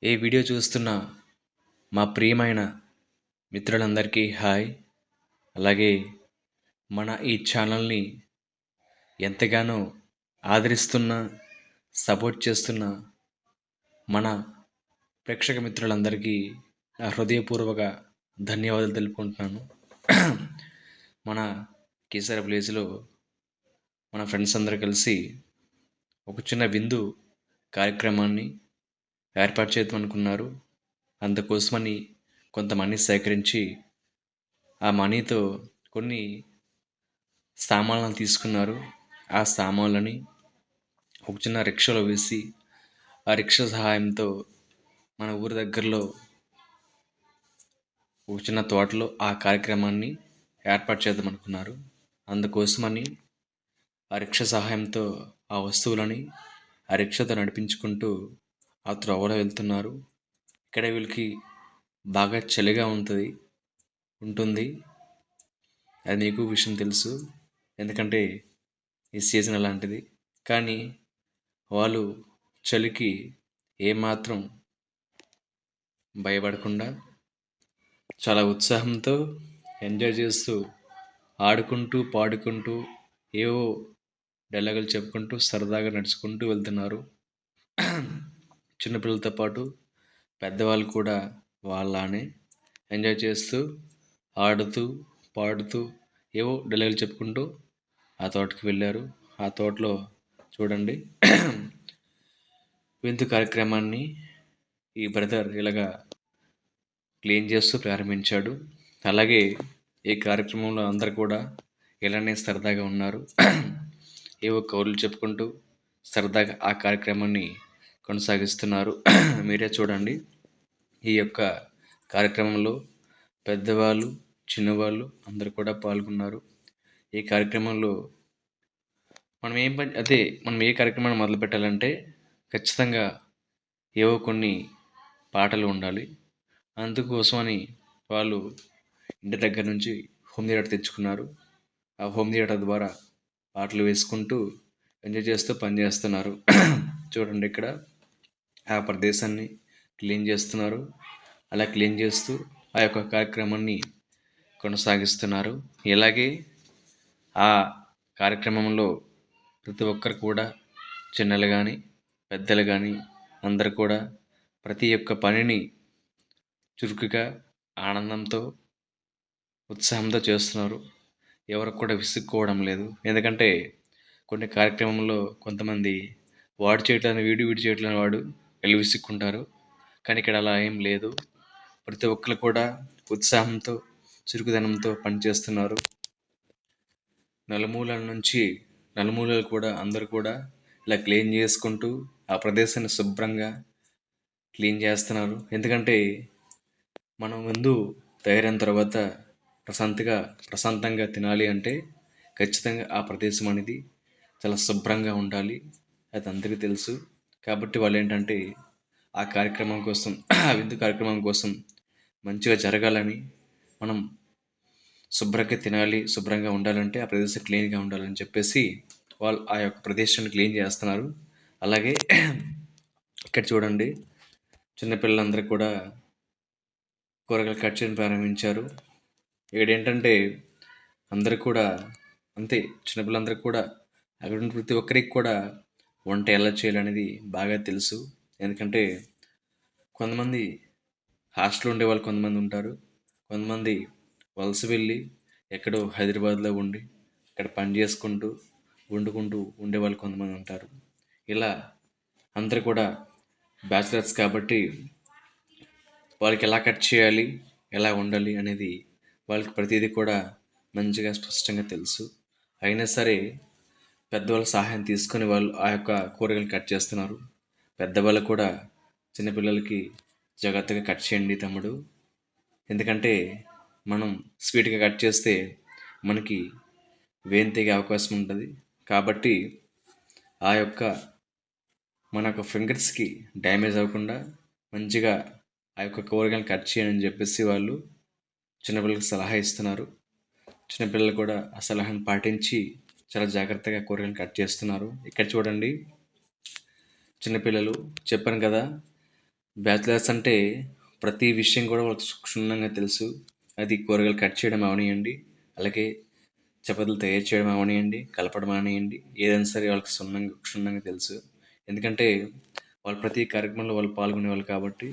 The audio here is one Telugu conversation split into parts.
ఈ వీడియో చూస్తున్న మా ప్రియమైన మిత్రులందరికీ హాయ్. అలాగే మన ఈ ఛానల్ని ఎంతగానో ఆదరిస్తున్న, సపోర్ట్ చేస్తున్న మన ప్రేక్షక మిత్రులందరికీ నా హృదయపూర్వక ధన్యవాదాలు తెలుపుకుంటున్నాను. మన కేసర విలేజ్లో మన ఫ్రెండ్స్ అందరూ కలిసి ఒక చిన్న విందు కార్యక్రమాన్ని ఏర్పాటు చేద్దాం అనుకున్నారు. అందుకోసమని కొంత మనీ సేకరించి ఆ మనీతో కొన్ని సామాన్లను తీసుకున్నారు. ఆ సామాన్లని ఒక చిన్న రిక్షాలో వేసి ఆ రిక్షా సహాయంతో మన ఊరి దగ్గరలో ఒక చిన్న తోటలో ఆ కార్యక్రమాన్ని ఏర్పాటు చేద్దాం అనుకున్నారు. అందుకోసమని ఆ రిక్షా సహాయంతో ఆ వస్తువులని ఆ రిక్షాతో నడిపించుకుంటూ ఆ త్రోవలో వెళ్తున్నారు. ఇక్కడ వీళ్ళకి బాగా చలిగా ఉంటుంది. అది మీకు విషయం తెలుసు, ఎందుకంటే ఈ సీజన్ అలాంటిది. కానీ వాళ్ళు చలికి ఏమాత్రం భయపడకుండా చాలా ఉత్సాహంతో ఎంజాయ్ చేస్తూ, ఆడుకుంటూ, పాడుకుంటూ, ఏవో డైలాగులు చెప్పుకుంటూ సరదాగా నడుచుకుంటూ వెళ్తున్నారు. చిన్నపిల్లలతో పాటు పెద్దవాళ్ళు కూడా వాళ్ళలానే ఎంజాయ్ చేస్తూ, ఆడుతూ, పాడుతూ, ఏవో డైలాగులు చెప్పుకుంటూ ఆ తోటకి వెళ్ళారు. ఆ తోటలో చూడండి విందు కార్యక్రమాన్ని ఈ బ్రదర్ ఇలాగా క్లీన్ చేస్తూ ప్రారంభించాడు. అలాగే ఈ కార్యక్రమంలో అందరు కూడా ఇలానే సరదాగా ఉన్నారు. ఏవో కౌర్లు చెప్పుకుంటూ సరదాగా ఆ కార్యక్రమాన్ని కొనసాగిస్తున్నారు. మీరే చూడండి. ఈ యొక్క కార్యక్రమంలో పెద్దవాళ్ళు, చిన్నవాళ్ళు అందరూ కూడా పాల్గొన్నారు. ఈ కార్యక్రమంలో మనం ఏ కార్యక్రమాన్ని మొదలు పెట్టాలంటే ఖచ్చితంగా ఏవో కొన్ని పాటలు ఉండాలి. అందుకోసమని వాళ్ళు ఇంటి దగ్గర నుంచి హోమ్ థియేటర్ తెచ్చుకున్నారు. ఆ హోమ్ థియేటర్ ద్వారా పాటలు వేసుకుంటూ ఎంజాయ్ చేస్తూ పనిచేస్తున్నారు. చూడండి, ఇక్కడ ఆ ప్రదేశాన్ని క్లీన్ చేస్తున్నారు. అలా క్లీన్ చేస్తూ ఆ యొక్క కార్యక్రమాన్ని కొనసాగిస్తున్నారు. ఇలాగే ఆ కార్యక్రమంలో ప్రతి ఒక్కరు కూడా, చిన్నలు కానీ పెద్దలు కానీ అందరూ కూడా ప్రతి ఒక్క పనిని చురుకుగా, ఆనందంతో, ఉత్సాహంతో చేస్తున్నారు. ఎవరికి కూడా విసుక్కోవడం లేదు. ఎందుకంటే కొన్ని కార్యక్రమంలో కొంతమంది వాడు చేయట్లని వీడు చేయట్లని వాడు వెళ్ళి విసుక్కుంటారు. కానీ ఇక్కడ అలా ఏం లేదు. ప్రతి ఒక్కరు కూడా ఉత్సాహంతో, చురుకుదనంతో పనిచేస్తున్నారు. నలుమూలల నుంచి నలుమూలలు కూడా అందరూ కూడా ఇలా క్లీన్ చేసుకుంటూ ఆ ప్రదేశాన్ని శుభ్రంగా క్లీన్ చేస్తున్నారు. ఎందుకంటే మనం ముందు తయారైన తర్వాత ప్రశాంతంగా తినాలి అంటే ఖచ్చితంగా ఆ ప్రదేశం అనేది చాలా శుభ్రంగా ఉండాలి. అది అందరికీ తెలుసు. కాబట్టి వాళ్ళు ఏంటంటే ఆ కార్యక్రమం కోసం, ఆ విందు కార్యక్రమం కోసం మంచిగా జరగాలని, మనం శుభ్రంగా తినాలి, శుభ్రంగా ఉండాలంటే ఆ ప్రదేశం క్లీన్గా ఉండాలని చెప్పేసి వాళ్ళు ఆ యొక్క ప్రదేశాన్ని క్లీన్ చేస్తున్నారు. అలాగే ఇక్కడ చూడండి, చిన్నపిల్లలందరూ కూడా కూరగాయలు కట్ చేయడం ప్రారంభించారు. ఇక్కడ ఏంటంటే అందరూ కూడా అంతే, చిన్నపిల్లలందరూ కూడా అక్కడ ఉన్న ప్రతి ఒక్కరికి కూడా వంట ఎలా చేయాలనేది బాగా తెలుసు. ఎందుకంటే కొంతమంది హాస్టల్లో ఉండే వాళ్ళు కొంతమంది ఉంటారు. కొంతమంది వలస వెళ్ళి ఎక్కడో హైదరాబాద్లో ఉండి ఇక్కడ పని చేసుకుంటూ, వండుకుంటూ ఉండేవాళ్ళు కొంతమంది ఉంటారు. ఇలా అందరూ కూడా బ్యాచిలర్స్ కాబట్టి వాళ్ళకి ఎలా కట్ చేయాలి, ఎలా ఉండాలి అనేది వాళ్ళకి ప్రతిదీ కూడా మంచిగా స్పష్టంగా తెలుసు. అయినా సరే పెద్దవాళ్ళ సహాయం తీసుకొని వాళ్ళు ఆ యొక్క కూరగాయలు కట్ చేస్తున్నారు. పెద్దవాళ్ళు కూడా చిన్నపిల్లలకి జాగ్రత్తగా కట్ చేయండి తమ్ముడు, ఎందుకంటే మనం స్వీట్గా కట్ చేస్తే మనకి వేలు తెగే అవకాశం ఉంటుంది. కాబట్టి ఆ యొక్క మన యొక్క ఫింగర్స్కి డ్యామేజ్ అవ్వకుండా మంచిగా ఆ యొక్క కూరగాయలు కట్ చేయని చెప్పేసి వాళ్ళు చిన్నపిల్లలకు సలహా ఇస్తున్నారు. చిన్నపిల్లలు కూడా ఆ సలహాను పాటించి చాలా జాగ్రత్తగా కూరగాయలు కట్ చేస్తున్నారు. ఇక్కడ చూడండి, చిన్నపిల్లలు చెప్పాను కదా, బ్యాచిలర్స్ అంటే ప్రతి విషయం కూడా వాళ్ళకి క్షుణ్ణంగా తెలుసు. అది కూరగాయలు కట్ చేయడం అవనియండి, అలాగే చపాతీలు తయారు చేయడం అవనియండి, కలపడం అవనియండి, ఏదైనా సరే వాళ్ళకి క్షుణ్ణంగా తెలుసు. ఎందుకంటే వాళ్ళు ప్రతి కార్యక్రమంలో వాళ్ళు పాల్గొనేవాళ్ళు కాబట్టి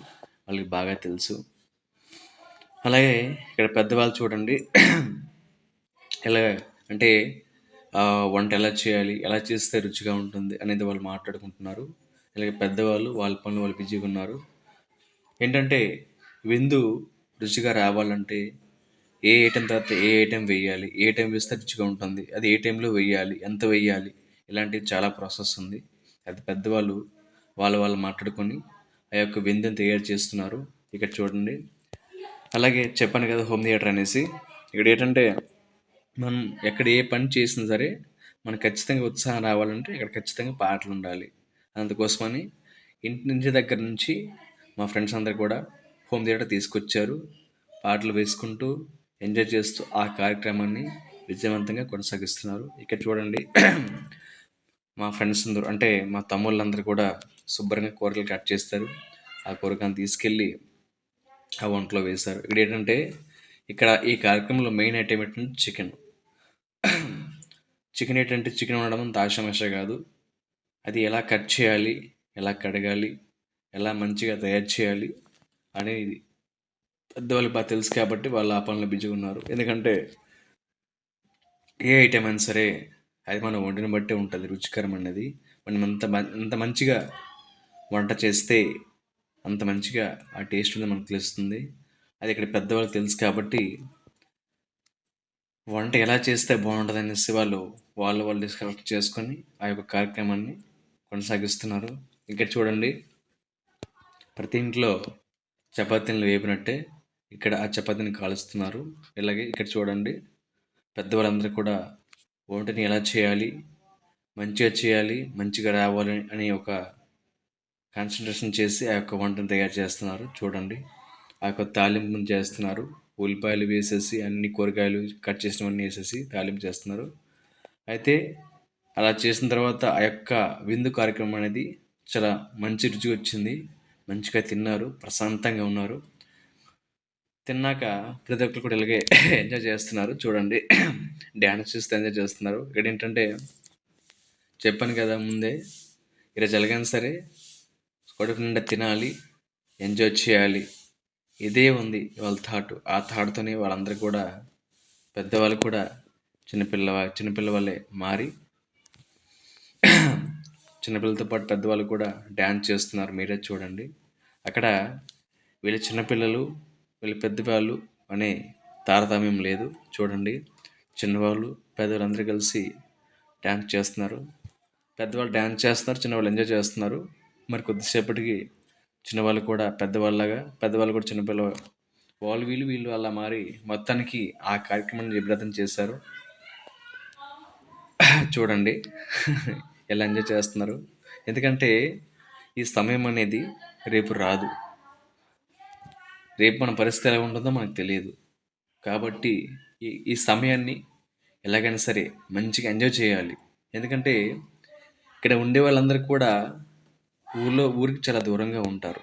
వాళ్ళకి బాగా తెలుసు. అలాగే ఇక్కడ పెద్దవాళ్ళు చూడండి ఎలా అంటే వంట ఎలా చేయాలి, ఎలా చేస్తే రుచిగా ఉంటుంది అనేది వాళ్ళు మాట్లాడుకుంటున్నారు. అలాగే పెద్దవాళ్ళు వాళ్ళ పనులు వాళ్ళు బిజీగా ఉన్నారు. ఏంటంటే విందు రుచిగా రావాలంటే ఏ ఐటెం తర్వాత ఏ ఐటెం వేయాలి, ఏ ఐటెం వేస్తే రుచిగా ఉంటుంది, అది ఏ టైంలో వేయాలి, ఎంత వేయాలి, ఇలాంటివి చాలా ప్రాసెస్ ఉంది. అది పెద్దవాళ్ళు వాళ్ళు మాట్లాడుకొని ఆ యొక్క విందుని తయారు చేస్తున్నారు. ఇక్కడ చూడండి. అలాగే చెప్పాను కదా హోమ్ థియేటర్ అనేసి. ఇక్కడ ఏంటంటే మనం ఎక్కడ ఏ పని చేసినా సరే మనకు ఖచ్చితంగా ఉత్సాహం రావాలంటే ఇక్కడ ఖచ్చితంగా పాటలు ఉండాలి. అందుకోసమని ఇంటి నుంచి దగ్గర నుంచి మా ఫ్రెండ్స్ అందరు కూడా హోమ్ థియేటర్ తీసుకొచ్చారు. పాటలు వేసుకుంటూ ఎంజాయ్ చేస్తూ ఆ కార్యక్రమాన్ని విజయవంతంగా కొనసాగిస్తున్నారు. ఇక్కడ చూడండి మా ఫ్రెండ్స్ అందరూ అంటే మా తమ్ముళ్ళందరూ కూడా శుభ్రంగా కూరగాయలు కట్ చేస్తారు. ఆ కూరగాయలు తీసుకెళ్ళి ఆ వంటలో వేశారు. ఇక్కడ ఏంటంటే ఇక్కడ ఈ కార్యక్రమంలో మెయిన్ ఐటమ్ ఏంటంటే చికెన్. చికెన్ ఏంటంటే చికెన్ వండడం అంత ఆషామాషా కాదు. అది ఎలా కట్ చేయాలి, ఎలా కడగాలి, ఎలా మంచిగా తయారు చేయాలి అనేది పెద్దవాళ్ళకి బాగా తెలుసు కాబట్టి వాళ్ళు ఆ పనులు బిజీగా ఉన్నారు. ఎందుకంటే ఏ ఐటెం అయినా సరే అది మనం వండిన బట్టే ఉంటుంది రుచికరం అనేది. మనం ఎంత మంచిగా వంట చేస్తే అంత మంచిగా ఆ టేస్ట్ అనేది మనకు తెలుస్తుంది. అది ఇక్కడ పెద్దవాళ్ళకి తెలుసు కాబట్టి వంట ఎలా చేస్తే బాగుంటుంది అనేసి వాళ్ళు డిస్కస్ చేసుకొని ఆ యొక్క కార్యక్రమాన్ని కొనసాగిస్తున్నారు. ఇక్కడ చూడండి ప్రతి ఇంట్లో చపాతీలు వేపినట్టే ఇక్కడ ఆ చపాతీని కాలుస్తున్నారు. ఇలాగే ఇక్కడ చూడండి పెద్దవాళ్ళందరూ కూడా వంటని ఎలా చేయాలి, మంచిగా చేయాలి, మంచిగా రావాలి అని ఒక కాన్సన్ట్రేషన్ చేసి ఆ యొక్క వంటను తయారు చేస్తున్నారు. చూడండి ఆ యొక్క తాలింపును చేస్తున్నారు. ఉల్లిపాయలు వేసేసి అన్ని కూరగాయలు కట్ చేసినవన్నీ వేసేసి తాలింపు చేస్తున్నారు. అయితే అలా చేసిన తర్వాత ఆ యొక్క విందు కార్యక్రమం అనేది చాలా మంచి రుచి వచ్చింది. మంచిగా తిన్నారు, ప్రశాంతంగా ఉన్నారు. తిన్నాక ప్రతి ఒక్కరు కూడా ఇలాగే ఎంజాయ్ చేస్తున్నారు. చూడండి డ్యాన్స్ చూస్తే ఎంజాయ్ చేస్తున్నారు. ఇక్కడ ఏంటంటే చెప్పాను కదా ముందే, ఈరోజు ఎలాగైనా సరే కడుపు నిండా తినాలి, ఎంజాయ్ చేయాలి, ఇదే ఉంది వాళ్ళ థాట్. ఆ థాట్తోనే వాళ్ళందరూ కూడా పెద్దవాళ్ళు కూడా చిన్నపిల్ల వాళ్ళే మారి చిన్నపిల్లలతో పాటు పెద్దవాళ్ళు కూడా డ్యాన్స్ చేస్తున్నారు. మీరే చూడండి. అక్కడ వీళ్ళు చిన్నపిల్లలు వీళ్ళు పెద్దవాళ్ళు అనే తారతమ్యం లేదు. చూడండి చిన్నవాళ్ళు పెద్దవాళ్ళు అందరూ కలిసి డ్యాన్స్ చేస్తున్నారు. పెద్దవాళ్ళు డ్యాన్స్ చేస్తున్నారు, చిన్నవాళ్ళు ఎంజాయ్ చేస్తున్నారు. మరి కొద్దిసేపటికి చిన్నవాళ్ళు కూడా పెద్దవాళ్ళు కూడా చిన్నపిల్ల వీళ్ళు అలా మారి మొత్తానికి ఆ కార్యక్రమాన్ని విభ్రతం చేశారు. చూడండి ఎలా ఎంజాయ్ చేస్తున్నారు. ఎందుకంటే ఈ సమయం అనేది రేపు రాదు. రేపు మన పరిస్థితి ఎలా ఉంటుందో మనకు తెలియదు. కాబట్టి ఈ సమయాన్ని ఎలాగైనా సరే మంచిగా ఎంజాయ్ చేయాలి. ఎందుకంటే ఇక్కడ ఉండే వాళ్ళందరూ కూడా ఊరికి చాలా దూరంగా ఉంటారు.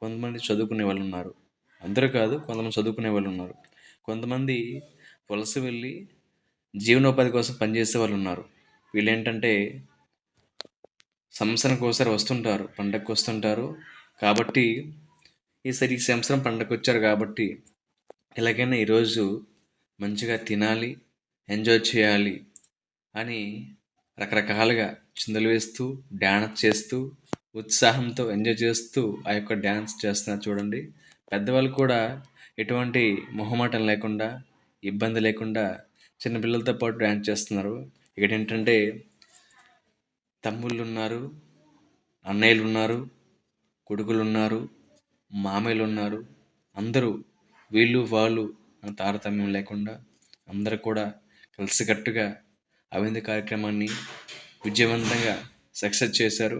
కొంతమంది చదువుకునే వాళ్ళు ఉన్నారు. అందరూ కాదు, కొంతమంది చదువుకునే వాళ్ళు ఉన్నారు. కొంతమంది వలస వెళ్ళి జీవనోపాధి కోసం పనిచేసే వాళ్ళు ఉన్నారు. వీళ్ళేంటంటే సంవత్సరానికి ఒకసారి వస్తుంటారు, పండగకి వస్తుంటారు. కాబట్టి ఈ సంవత్సరం పండగకి వచ్చారు కాబట్టి ఎలాగైనా ఈరోజు మంచిగా తినాలి, ఎంజాయ్ చేయాలి అని రకరకాలుగా చిందులు వేస్తూ డ్యాన్స్ చేస్తూ ఉత్సాహంతో ఎంజాయ్ చేస్తూ ఆ యొక్క డ్యాన్స్ చేస్తున్నారు. చూడండి పెద్దవాళ్ళు కూడా ఎటువంటి మొహమాటం లేకుండా, ఇబ్బంది లేకుండా చిన్నపిల్లలతో పాటు డ్యాన్స్ చేస్తున్నారు. ఇక్కడ ఏంటంటే తమ్ముళ్ళు ఉన్నారు, అన్నయ్యలు ఉన్నారు, కొడుకులు ఉన్నారు, మామయ్యలు ఉన్నారు. అందరూ వీళ్ళు వాళ్ళు అని తారతమ్యం లేకుండా అందరూ కూడా కలిసికట్టుగా అవిందు కార్యక్రమాన్ని విజయవంతంగా సక్సెస్ చేశారు.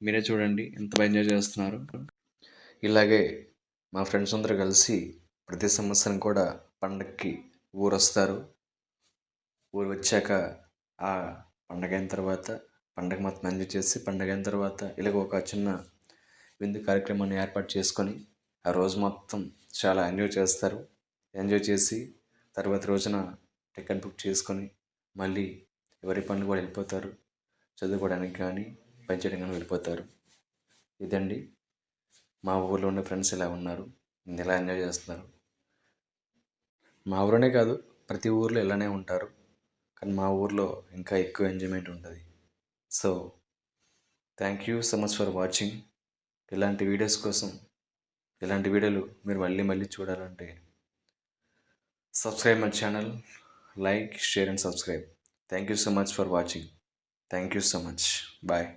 మీరే చూడండి ఎంత బాగా ఎంజాయ్ చేస్తున్నారు. ఇలాగే మా ఫ్రెండ్స్ అందరూ కలిసి ప్రతి సంవత్సరం కూడా పండగకి ఊరు వస్తారు. ఊరు వచ్చాక ఆ పండగ అయిన తర్వాత పండగ మొత్తం ఎంజాయ్ చేసి పండగ అయిన తర్వాత ఇలాగ ఒక చిన్న విందు కార్యక్రమాన్ని ఏర్పాటు చేసుకొని ఆ రోజు మొత్తం చాలా ఎంజాయ్ చేస్తారు. ఎంజాయ్ చేసి తర్వాత రోజున టికెట్ బుక్ చేసుకొని మళ్ళీ ఎవరి పనులు కూడా వెళ్ళిపోతారు. చదువుకోవడానికి కానీ పని చేయడానికి కానీ వెళ్ళిపోతారు. ఇదండి మా ఊర్లో ఉన్న ఫ్రెండ్స్ ఇలా ఉన్నారు, ఇలా ఎంజాయ్ చేస్తున్నారు. మా ఊరనే కాదు, ప్రతి ఊర్లో ఇలానే ఉంటారు. కానీ మా ఊర్లో ఇంకా ఎక్కువ ఎంజాయ్మెంట్ ఉంటుంది. So thank you so much for watching. ఇలాంటి వీడియోస్ కోసం, ఇలాంటి వీడియోలు మీరు మళ్ళీ మళ్ళీ చూడాలంటే subscribe my channel, like, share and subscribe. Thank you so much for watching. Thank you so much. Bye.